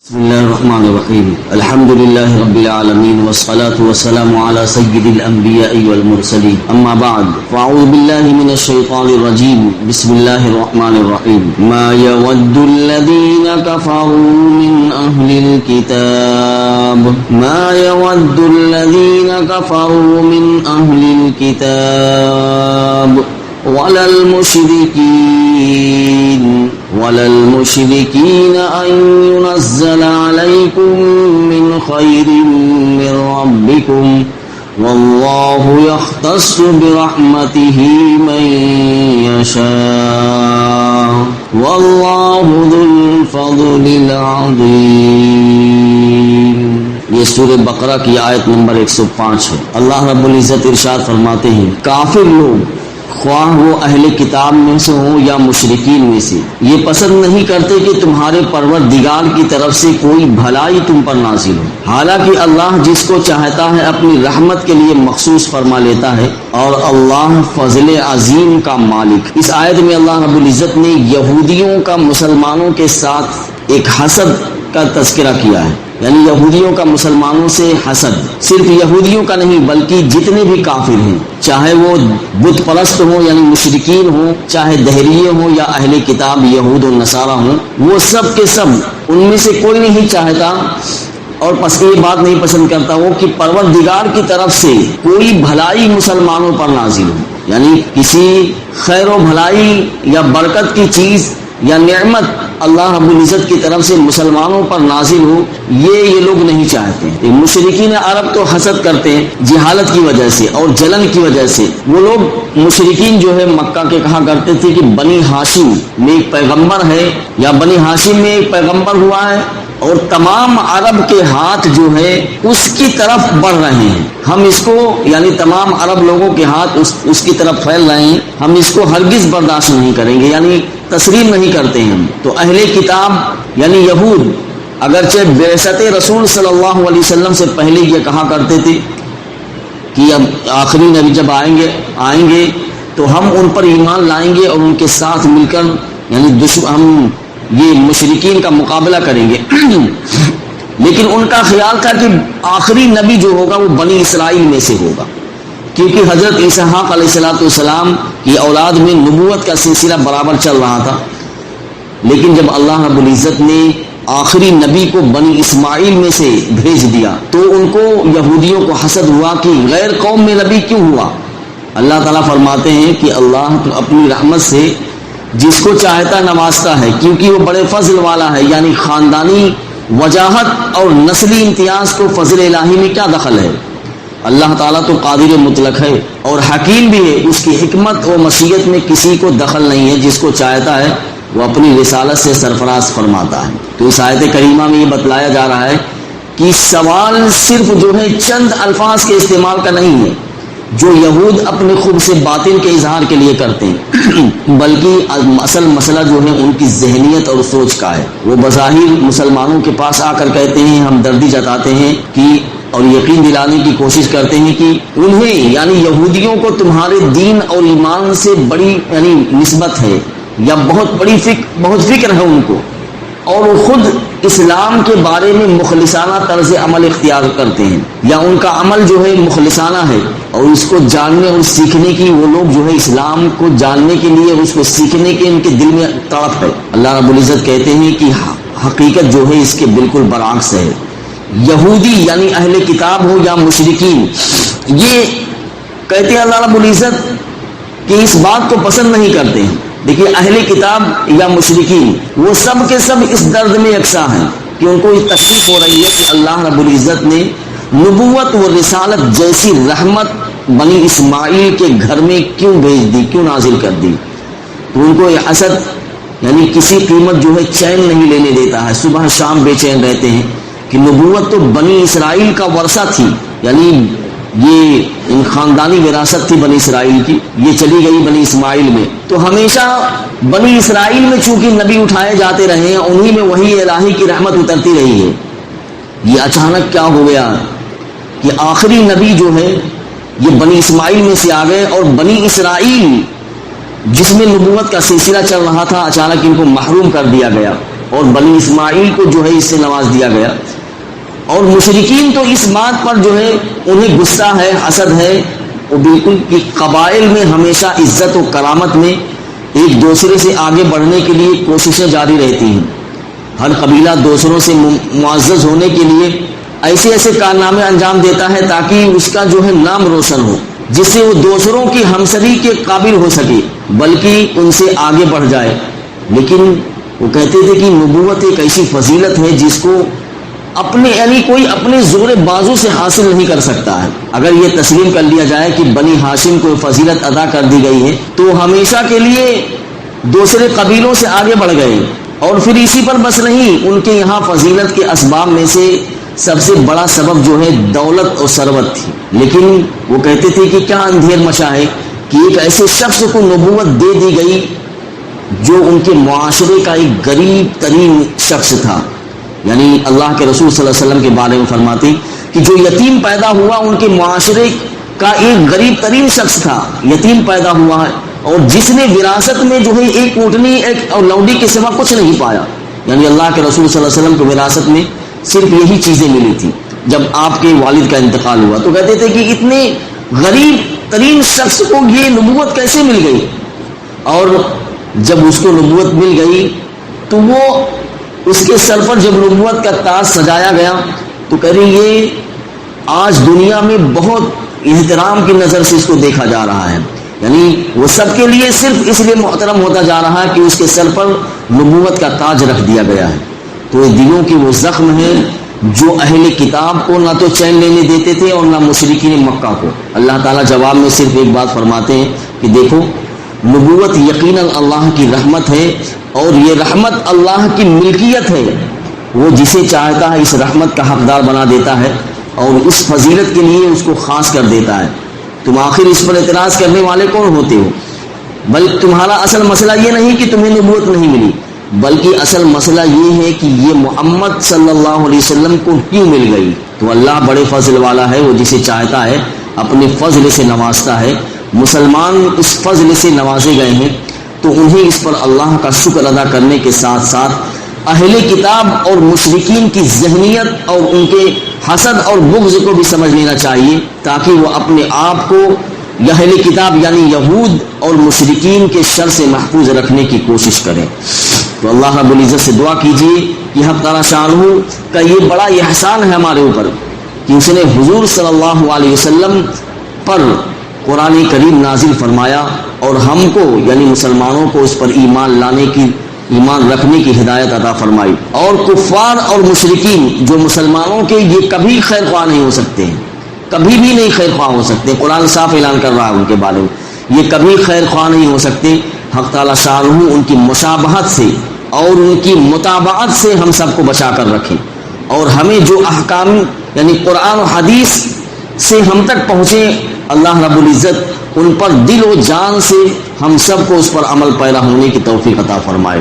بسم الله الرحمن الرحيم الحمد لله رب العالمين والصلاة والسلام على سيد الأنبياء والمرسلين أما بعد فأعوذ بالله من الشيطان الرجيم بسم الله الرحمن الرحيم ما يود الذين كفروا من أهل الكتاب ما يود الذين كفروا من أهل الكتاب ولا المشركين أن ينزل عليكم من خير من ربكم والله يختص برحمته من يشاء والله ذو الفضل العظيم۔ یہ سورہ بقرہ کی آیت نمبر 105 ہے۔ اللہ رب العزت ارشاد فرماتے ہیں کافر لوگ خواہ وہ اہل کتاب میں سے ہوں یا مشرکین میں سے یہ پسند نہیں کرتے کہ تمہارے پروردگار کی طرف سے کوئی بھلائی تم پر نازل ہو، حالانکہ اللہ جس کو چاہتا ہے اپنی رحمت کے لیے مخصوص فرما لیتا ہے اور اللہ فضل عظیم کا مالک۔ اس آیت میں اللہ رب العزت نے یہودیوں کا مسلمانوں کے ساتھ ایک حسد کا تذکرہ کیا ہے، یعنی یہودیوں کا مسلمانوں سے حسد، صرف یہودیوں کا نہیں بلکہ جتنے بھی کافر ہیں، چاہے وہ بت پرست ہوں یعنی مشرکین ہوں، چاہے دہریے ہوں یا اہل کتاب یہود و نصارہ ہوں، وہ سب کے سب ان میں سے کوئی نہیں چاہتا اور یہ بات نہیں پسند کرتا وہ کہ پروردگار کی طرف سے کوئی بھلائی مسلمانوں پر نازل ہو، یعنی کسی خیر و بھلائی یا برکت کی چیز یا نعمت اللہ رب العزت کی طرف سے مسلمانوں پر نازل ہو، یہ لوگ نہیں چاہتے ہیں۔ مشرکین عرب تو حسد کرتے ہیں جہالت کی وجہ سے اور جلن کی وجہ سے۔ وہ لوگ مشرکین جو ہے مکہ کے کہا کرتے تھے کہ بنی ہاشم میں ایک پیغمبر ہے یا بنی ہاشم میں ایک پیغمبر ہوا ہے اور تمام عرب کے ہاتھ جو ہے اس کی طرف بڑھ رہے ہیں، ہم اس کو یعنی تمام عرب لوگوں کے ہاتھ اس کی طرف پھیل رہے ہیں، ہم اس کو ہرگز برداشت نہیں کریں گے، یعنی تسلیم نہیں کرتے ہیں ہم۔ تو اہل کتاب یعنی یہود اگرچہ بعثت رسول صلی اللہ علیہ وسلم سے پہلے یہ کہا کرتے تھے کہ اب آخری نبی جب آئیں گے تو ہم ان پر ایمان لائیں گے اور ان کے ساتھ مل کر یعنی ہم یہ مشرکین کا مقابلہ کریں گے، لیکن ان کا خیال تھا کہ آخری نبی جو ہوگا وہ بنی اسرائیل میں سے ہوگا، کیونکہ حضرت اسحاق علیہ السلام کی اولاد میں نبوت کا سلسلہ برابر چل رہا تھا، لیکن جب اللہ رب العزت نے آخری نبی کو بنی اسماعیل میں سے بھیج دیا تو ان کو یہودیوں کو حسد ہوا کہ غیر قوم میں نبی کیوں ہوا۔ اللہ تعالیٰ فرماتے ہیں کہ اللہ اپنی رحمت سے جس کو چاہتا نوازتا ہے، کیونکہ وہ بڑے فضل والا ہے، یعنی خاندانی وجاہت اور نسلی امتیاز کو فضل الہی میں کیا دخل ہے؟ اللہ تعالیٰ تو قادر مطلق ہے اور حکیم بھی ہے، اس کی حکمت و مشیت میں کسی کو دخل نہیں ہے، جس کو چاہتا ہے وہ اپنی رسالت سے سرفراز فرماتا ہے۔ تو اس آیت کریمہ میں یہ بتلایا جا رہا ہے کہ سوال صرف جو ہے چند الفاظ کے استعمال کا نہیں ہے جو یہود اپنے خوب سے باطن کے اظہار کے لیے کرتے ہیں، بلکہ اصل مسئلہ جو ہے ان کی ذہنیت اور سوچ کا ہے۔ وہ بظاہر مسلمانوں کے پاس آ کر کہتے ہیں، ہمدردی جتاتے ہیں کہ اور یقین دلانے کی کوشش کرتے ہیں کہ انہیں یعنی یہودیوں کو تمہارے دین اور ایمان سے بڑی یعنی نسبت ہے یا بہت فکر ہے ان کو، اور وہ خود اسلام کے بارے میں مخلصانہ طرز عمل اختیار کرتے ہیں، یا ان کا عمل جو ہے مخلصانہ ہے اور اس کو جاننے اور سیکھنے کی وہ لوگ جو ہے اسلام کو جاننے کے لیے اس کو سیکھنے کے ان کے دل میں تڑپ ہے۔ اللہ رب العزت کہتے ہیں کہ حقیقت جو ہے اس کے بالکل برعکس ہے۔ یہودی یعنی اہل کتاب ہو یا مشرکین، یہ کہتے ہیں اللہ رب العزت کہ اس بات کو پسند نہیں کرتے ہیں۔ دیکھیے اہل کتاب یا مشرکین وہ سب کے سب اس درد میں یکساں ہیں کہ ان کو یہ تکلیف ہو رہی ہے کہ اللہ رب العزت نے نبوت و رسالت جیسی رحمت بنی اسماعیل کے گھر میں کیوں بھیج دی، کیوں نازل کر دی۔ تو ان کو یہ حسد یعنی کسی قیمت جو ہے چین نہیں لینے دیتا ہے، صبح شام بے چین رہتے ہیں کہ نبوت تو بنی اسرائیل کا ورثہ تھی، یعنی یہ خاندانی وراثت تھی بنی اسرائیل کی، یہ چلی گئی بنی اسماعیل میں۔ تو ہمیشہ بنی اسرائیل میں چونکہ نبی اٹھائے جاتے رہے ہیں، انہی میں وہی الہی کی رحمت اترتی رہی ہے۔ یہ اچانک کیا ہو گیا کہ آخری نبی جو ہے یہ بنی اسماعیل میں سے آ گئے، اور بنی اسرائیل جس میں نبوت کا سلسلہ چل رہا تھا اچانک ان کو محروم کر دیا گیا۔ اور بنی اسماعیل کو جو ہے اس سے نواز دیا گیا. اور مشرکین تو اس بات پر جو ہے انہیں غصہ ہے، حسد ہے، وہ بالکل کہ قبائل میں ہمیشہ عزت و کرامت میں ایک دوسرے سے آگے بڑھنے کے لیے کوششیں جاری رہتی ہیں. ہر قبیلہ دوسروں سے معزز ہونے کے لیے ایسے ایسے کارنامے انجام دیتا ہے تاکہ اس کا جو ہے نام روشن ہو، جس سے وہ دوسروں کی ہمسری کے قابل ہو سکے، بلکہ ان سے آگے بڑھ جائے. لیکن وہ کہتے تھے کہ نبوت ایک ایسی فضیلت ہے جس کو کوئی اپنے زور بازو سے حاصل نہیں کر سکتا ہے. اگر یہ تسلیم کر لیا جائے کہ بنی ہاشم کو فضیلت ادا کر دی گئی ہے تو ہمیشہ کے لیے دوسرے قبیلوں سے آگے بڑھ گئے. اور پھر اسی پر بس نہیں، ان کے یہاں فضیلت کے اسباب میں سے سب سے بڑا سبب جو ہے دولت اور ثروت تھی. لیکن وہ کہتے تھے کہ کیا اندھیر مچا ہے کہ ایک ایسے شخص کو نبوت دے دی گئی جو ان کے معاشرے کا ایک غریب ترین شخص تھا. یعنی اللہ کے رسول صلی اللہ علیہ وسلم کے بارے میں فرماتے کہ جو یتیم پیدا ہوا ان کے معاشرے کا ایک غریب ترین شخص تھا، یتیم پیدا ہوا ہے، اور جس نے وراثت میں جو ہے ایک اونٹنی ایک اور لونڈی کے سوا کچھ نہیں پایا. یعنی اللہ کے رسول صلی اللہ علیہ وسلم کو وراثت میں صرف یہی چیزیں ملی تھی. جب آپ کے والد کا انتقال ہوا تو کہتے تھے کہ اتنے غریب ترین شخص کو یہ نبوت کیسے مل گئی. اور جب اس کو نبوت مل گئی تو وہ اس کے سر پر جب نبوت کا تاج سجایا گیا تو کہہ رہی یہ آج دنیا میں بہت احترام کی نظر سے اس کو دیکھا جا رہا ہے. یعنی وہ سب کے لیے صرف اس لیے محترم ہوتا جا رہا ہے کہ اس کے سر پر نبوت کا تاج رکھ دیا گیا ہے. تو یہ دلوں کے وہ زخم ہیں جو اہل کتاب کو نہ تو چین لینے دیتے تھے اور نہ مشرکین مکہ کو. اللہ تعالیٰ جواب میں صرف ایک بات فرماتے ہیں کہ دیکھو نبوت یقیناً اللہ کی رحمت ہے، اور یہ رحمت اللہ کی ملکیت ہے. وہ جسے چاہتا ہے اس رحمت کا حقدار بنا دیتا ہے اور اس فضیلت کے لیے اس کو خاص کر دیتا ہے. تم آخر اس پر اعتراض کرنے والے کون ہوتے ہو؟ بلکہ تمہارا اصل مسئلہ یہ نہیں کہ تمہیں نبوت نہیں ملی، بلکہ اصل مسئلہ یہ ہے کہ یہ محمد صلی اللہ علیہ وسلم کو کیوں مل گئی. تو اللہ بڑے فضل والا ہے، وہ جسے چاہتا ہے اپنے فضل سے نوازتا ہے. مسلمان اس فضل سے نوازے گئے ہیں تو انہیں اس پر اللہ کا شکر ادا کرنے کے ساتھ ساتھ اہل کتاب اور مشرکین کی ذہنیت اور ان کے حسد اور بغض کو بھی سمجھ لینا چاہیے تاکہ وہ اپنے آپ کو اہل کتاب یعنی یہود اور مشرکین کے شر سے محفوظ رکھنے کی کوشش کریں. تو اللہ رب العزت سے دعا کیجیے کہ حق تعالیٰ شانہ کا یہ بڑا احسان ہے ہمارے اوپر کہ اس نے حضور صلی اللہ علیہ وسلم پر قرآن کریم نازل فرمایا اور ہم کو یعنی مسلمانوں کو اس پر ایمان رکھنے کی ہدایت عطا فرمائی. اور کفار اور مشرکین جو مسلمانوں کے یہ کبھی خیر خواہ نہیں ہو سکتے ہیں، کبھی بھی نہیں خیر خواہ ہو سکتے. قرآن صاف اعلان کر رہا ہے ان کے بارے میں، یہ کبھی خیر خواہ نہیں ہو سکتے. حق تعالیٰ شانہ ان کی مشابہت سے اور ان کی متابعت سے ہم سب کو بچا کر رکھے، اور ہمیں جو احکام یعنی قرآن و حدیث سے ہم تک پہنچے اللہ رب العزت ان پر دل و جان سے ہم سب کو اس پر عمل پیرا ہونے کی توفیق عطا فرمائے.